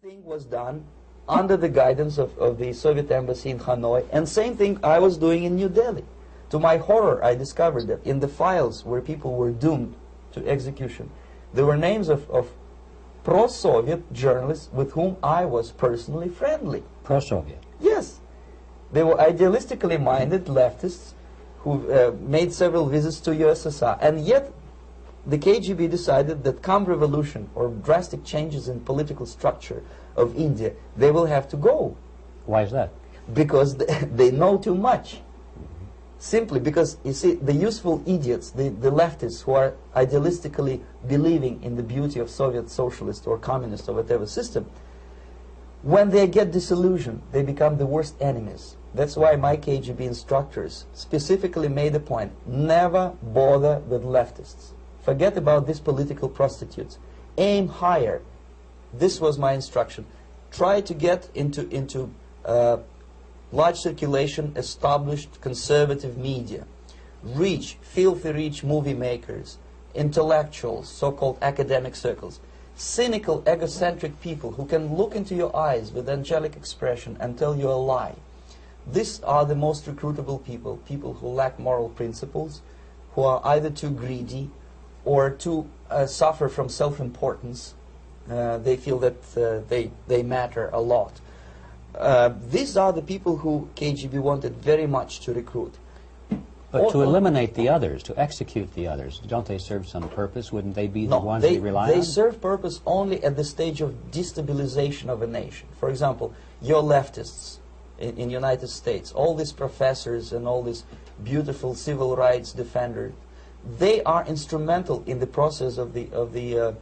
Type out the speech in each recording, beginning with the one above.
thing was done under the guidance of the Soviet embassy in Hanoi, and same thing I was doing in New Delhi. To my horror, I discovered that in the files where people were doomed to execution, there were names of pro-Soviet journalists with whom I was personally friendly. Pro-Soviet? Yes. They were idealistically minded leftists who made several visits to USSR, and yet the KGB decided that come revolution or drastic changes in political structure of India, they will have to go. Why is that? Because they know too much. Simply because, you see, the useful idiots, the leftists who are idealistically believing in the beauty of Soviet socialist or communist or whatever system, when they get disillusioned, they become the worst enemies. That's why my KGB instructors specifically made a point, never bother with leftists. Forget about these political prostitutes. Aim higher. This was my instruction. Try to get into large circulation, established conservative media. Rich, filthy rich movie makers, intellectuals, so-called academic circles. Cynical, egocentric people who can look into your eyes with angelic expression and tell you a lie. These are the most recruitable people, people who lack moral principles, who are either too greedy or too suffer from self-importance. They feel that they matter a lot. These are the people who KGB wanted very much to recruit. But to eliminate the others, to execute the others, don't they serve some purpose? Wouldn't they be the ones they rely on? They serve purpose only at the stage of destabilization of a nation. For example, your leftists in United States, all these professors and all these beautiful civil rights defenders, they are instrumental in the process of the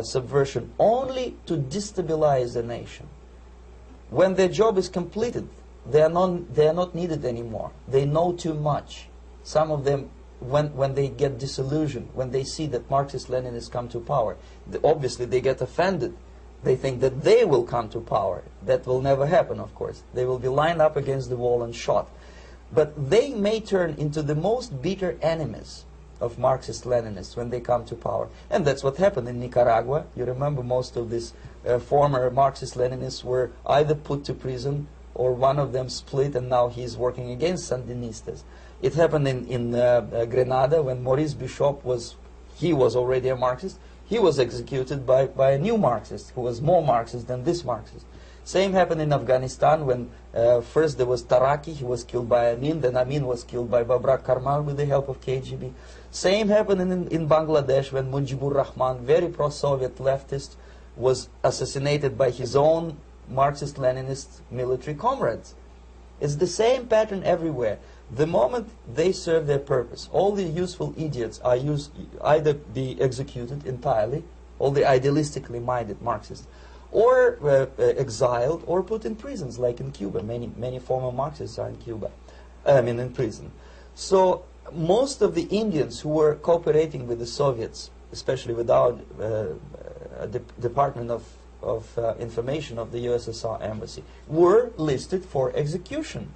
subversion only to destabilize the nation. When their job is completed, they are not needed anymore. They know too much. Some of them, when they get disillusioned, when they see that Marxist-Leninists come to power, obviously they get offended. They think that they will come to power. That will never happen, of course. They will be lined up against the wall and shot. But they may turn into the most bitter enemies of Marxist-Leninists when they come to power. And that's what happened in Nicaragua. You remember most of these former Marxist-Leninists were either put to prison or one of them split, and now he's working against Sandinistas. It happened in Grenada when Maurice Bishop was already a Marxist. He was executed by a new Marxist who was more Marxist than this Marxist. Same happened in Afghanistan when first there was Taraki, he was killed by Amin, then Amin was killed by Babrak Karmal with the help of KGB. Same happened in Bangladesh when Mujibur Rahman, very pro-Soviet leftist, was assassinated by his own Marxist-Leninist military comrades. It's the same pattern everywhere. The moment they serve their purpose, all the useful idiots are either be executed entirely, all the idealistically minded Marxists, or exiled or put in prisons, like in Cuba. Many former Marxists are in Cuba, in prison. So most of the Indians who were cooperating with the Soviets, especially with our Department of Information of the USSR Embassy, were listed for execution.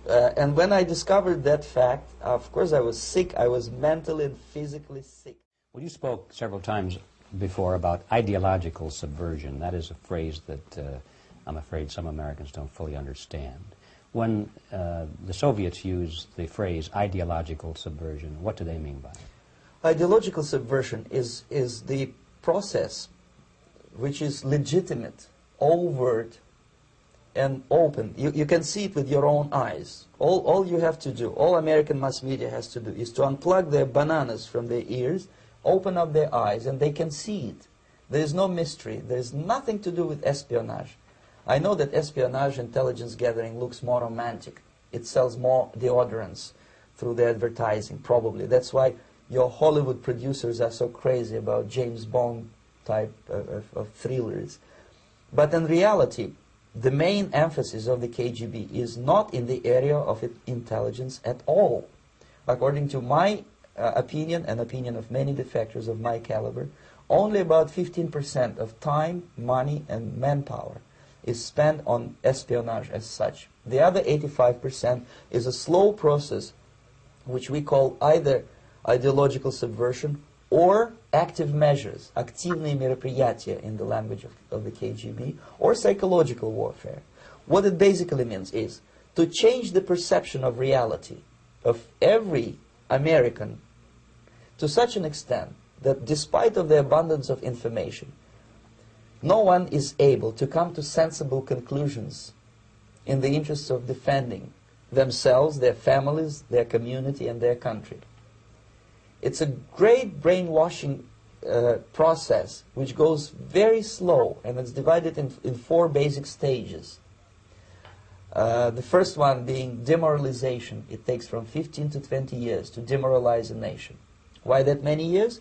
And when I discovered that fact, of course I was sick. I was mentally and physically sick. Well, you spoke several times before about ideological subversion. That is a phrase that I'm afraid some Americans don't fully understand. When the Soviets use the phrase ideological subversion, what do they mean by it? Ideological subversion is the process which is legitimate, overt, and open. You can see it with your own eyes. All you have to do, all American mass media has to do, is to unplug their bananas from their ears, open up their eyes, and they can see it. There is no mystery. There is nothing to do with espionage. I know that espionage intelligence gathering looks more romantic. It sells more deodorants through the advertising, probably. That's why your Hollywood producers are so crazy about James Bond type of thrillers. But in reality, the main emphasis of the KGB is not in the area of intelligence at all. According to my opinion and opinion of many defectors of my caliber, only about 15% of time, money, and manpower is spent on espionage as such. The other 85% is a slow process which we call either ideological subversion or active measures, активные мероприятия in the language of the KGB, or psychological warfare. What it basically means is to change the perception of reality of every American to such an extent that despite of the abundance of information, no one is able to come to sensible conclusions in the interests of defending themselves, their families, their community, and their country. It's a great brainwashing process which goes very slow, and it's divided in 4 basic stages. The first one being demoralization. It takes from 15 to 20 years to demoralize a nation. Why that many years?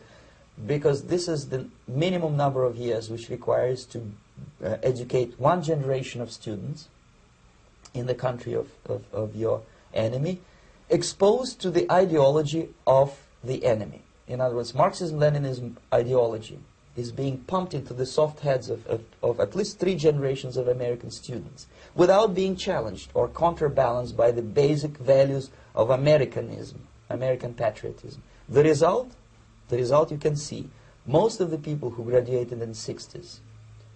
Because this is the minimum number of years which requires to educate one generation of students in the country of your enemy, exposed to the ideology of the enemy. In other words, Marxism-Leninism ideology is being pumped into the soft heads of at least 3 generations of American students without being challenged or counterbalanced by the basic values of Americanism, American patriotism. The result you can see. Most of the people who graduated in the 60s,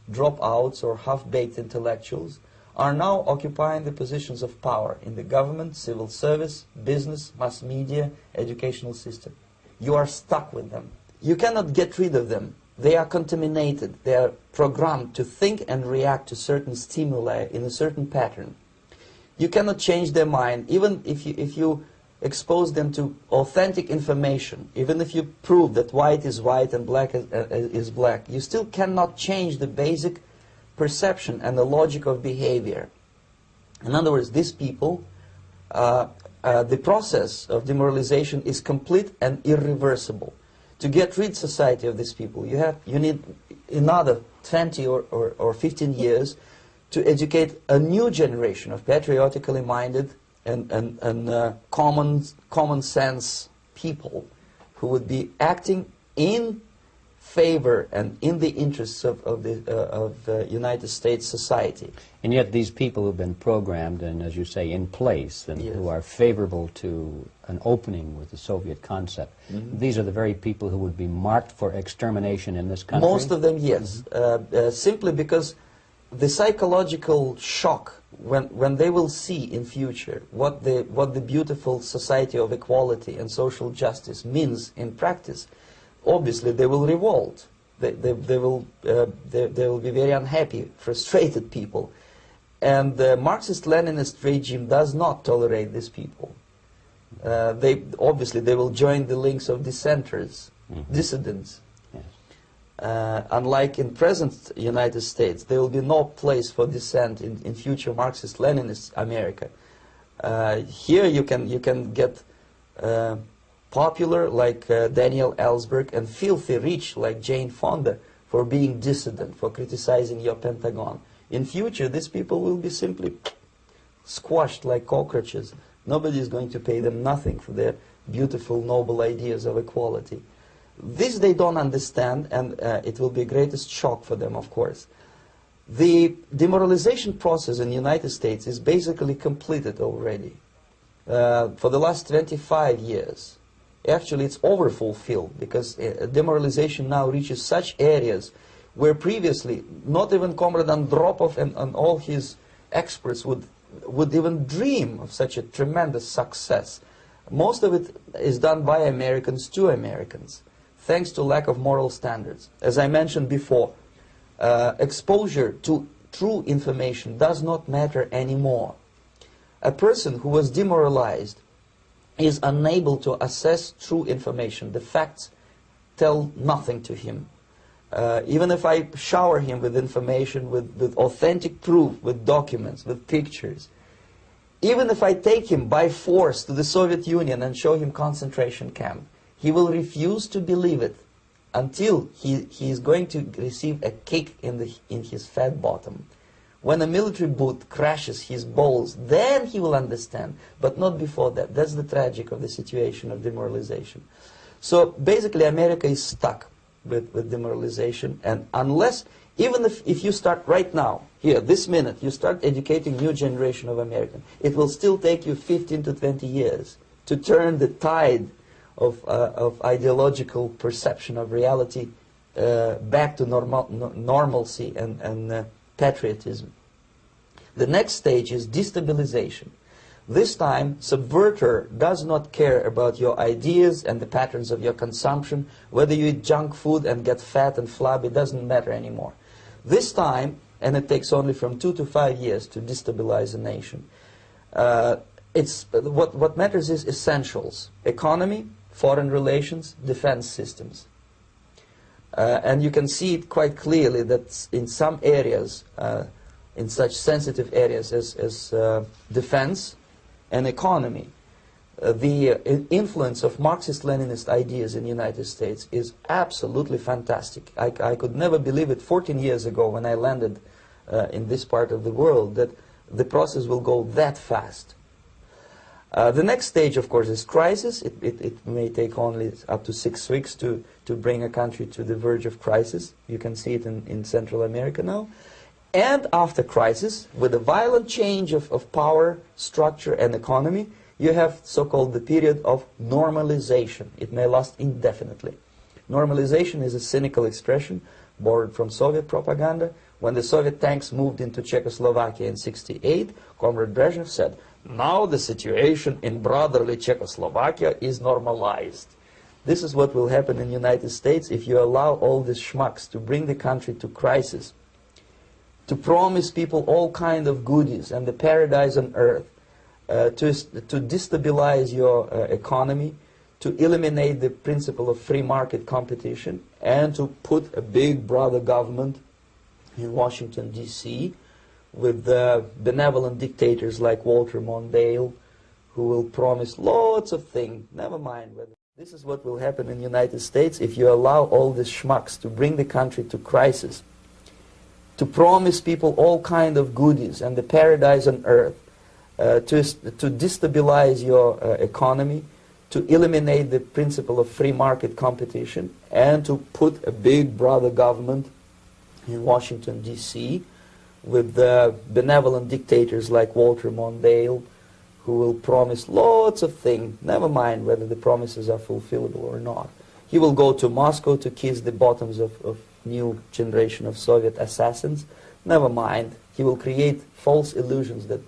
dropouts or half-baked intellectuals, are now occupying the positions of power in the government, civil service, business, mass media, educational system. You are stuck with them. You cannot get rid of them. They are contaminated. They are programmed to think and react to certain stimuli in a certain pattern. You cannot change their mind, even if you expose them to authentic information, even if you prove that white is white and black is black, you still cannot change the basic perception and the logic of behavior. In other words, these people, the process of demoralization is complete and irreversible. To get rid society of these people, you need another 20 or 15 years to educate a new generation of patriotically minded and common sense people who would be acting in favor and in the interests of the United States society. And yet these people who've been programmed and, as you say, in place and Yes. who are favorable to an opening with the Soviet concept, these are the very people who would be marked for extermination in this country? Most of them, yes. Simply because the psychological shock when they will see in future what the beautiful society of equality and social justice means in practice, obviously they will revolt. They will be very unhappy, frustrated people. And the Marxist-Leninist regime does not tolerate these people. Obviously they will join the links of dissenters, dissidents. Unlike in present United States, there will be no place for dissent in future Marxist-Leninist America. Here you can get popular like Daniel Ellsberg and filthy rich like Jane Fonda for being dissident, for criticizing your Pentagon. In future, these people will be simply squashed like cockroaches. Nobody is going to pay them nothing for their beautiful, noble ideas of equality. This they don't understand, and it will be a greatest shock for them, of course. The demoralization process in the United States is basically completed already. For the last 25 years. Actually, it's overfulfilled, because demoralization now reaches such areas where previously not even Comrade Andropov and all his experts would even dream of such a tremendous success. Most of it is done by Americans to Americans, thanks to lack of moral standards. As I mentioned before, exposure to true information does not matter anymore. A person who was demoralized is unable to assess true information. The facts tell nothing to him. Even if I shower him with information, with authentic proof, with documents, with pictures, even if I take him by force to the Soviet Union and show him concentration camp, he will refuse to believe it until he is going to receive a kick in his fat bottom. When a military boot crashes his balls, then he will understand, but not before that. That's the tragic of the situation of demoralization. So basically America is stuck with demoralization, and unless, even if you start right now, here, this minute, you start educating new generation of Americans, it will still take you 15 to 20 years to turn the tide of ideological perception of reality back to normalcy and patriotism. The next stage is destabilization. This time, subverter does not care about your ideas and the patterns of your consumption. Whether you eat junk food and get fat and flabby doesn't matter anymore. This time, and it takes only from 2 to 5 years to destabilize a nation, what matters is essentials: economy, foreign relations, defense systems. And you can see it quite clearly that in some areas, in such sensitive areas as defense and economy, the influence of Marxist-Leninist ideas in the United States is absolutely fantastic. I could never believe it 14 years ago when I landed in this part of the world that the process will go that fast. The next stage, of course, is crisis. It may take only up to 6 weeks to bring a country to the verge of crisis. You can see it in Central America now. And after crisis, with a violent change of power, structure, and economy, you have so-called the period of normalization. It may last indefinitely. Normalization is a cynical expression borrowed from Soviet propaganda. When the Soviet tanks moved into Czechoslovakia in '68, Comrade Brezhnev said, "Now the situation in brotherly Czechoslovakia is normalized." This is what will happen in the United States if you allow all these schmucks to bring the country to crisis, to promise people all kind of goodies and the paradise on earth, to destabilize your economy, to eliminate the principle of free market competition, and to put a big brother government in Washington, D.C., with benevolent dictators like Walter Mondale, who will promise lots of things, never mind whether. This is what will happen in the United States if you allow all these schmucks to bring the country to crisis, to promise people all kind of goodies and the paradise on earth, to destabilize your economy, to eliminate the principle of free market competition, and to put a big brother government in Washington, D.C., with benevolent dictators like Walter Mondale, who will promise lots of things, never mind whether the promises are fulfillable or not. He will go to Moscow to kiss the bottoms of new generation of Soviet assassins, never mind. He will create false illusions that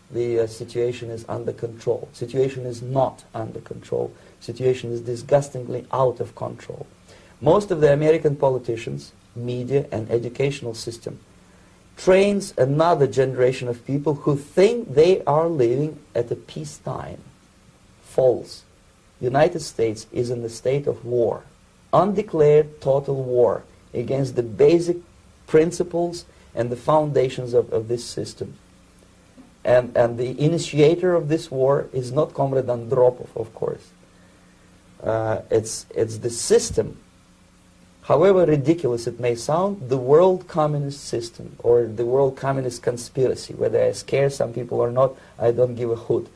the situation is under control. Situation is not under control. Situation is disgustingly out of control. Most of the American politicians, media, and educational system trains another generation of people who think they are living at a peacetime. False. The United States is in the state of war, undeclared total war against the basic principles and the foundations of this system. And the initiator of this war is not Comrade Andropov, of course. It's the system. However ridiculous it may sound, the world communist system or the world communist conspiracy, whether I scare some people or not, I don't give a hoot.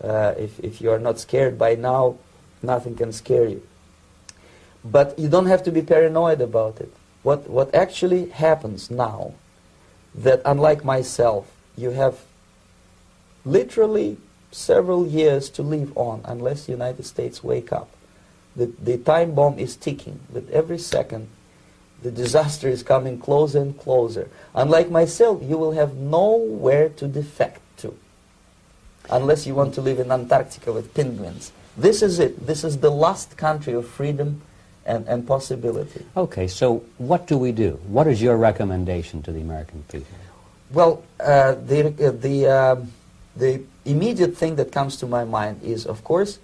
If you are not scared by now, nothing can scare you. But you don't have to be paranoid about it. What actually happens now, that unlike myself, you have literally several years to live on unless the United States wake up. The time bomb is ticking. With every second, the disaster is coming closer and closer. Unlike myself, you will have nowhere to defect to, unless you want to live in Antarctica with penguins. This is it. This is the last country of freedom and possibility. Okay, so what do we do? What is your recommendation to the American people? Well, the immediate thing that comes to my mind is, of course,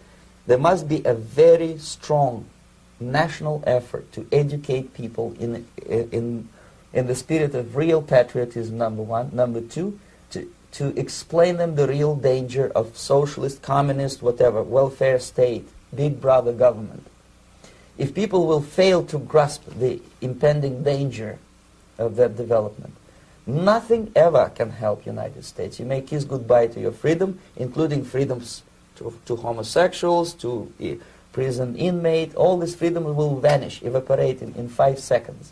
there must be a very strong national effort to educate people in the spirit of real patriotism, number one. Number two, to explain them the real danger of socialist, communist, whatever, welfare state, big brother government. If people will fail to grasp the impending danger of that development, nothing ever can help United States. You may kiss goodbye to your freedom, including freedoms to homosexuals, to prison inmate. All this freedom will vanish, evaporate in 5 seconds.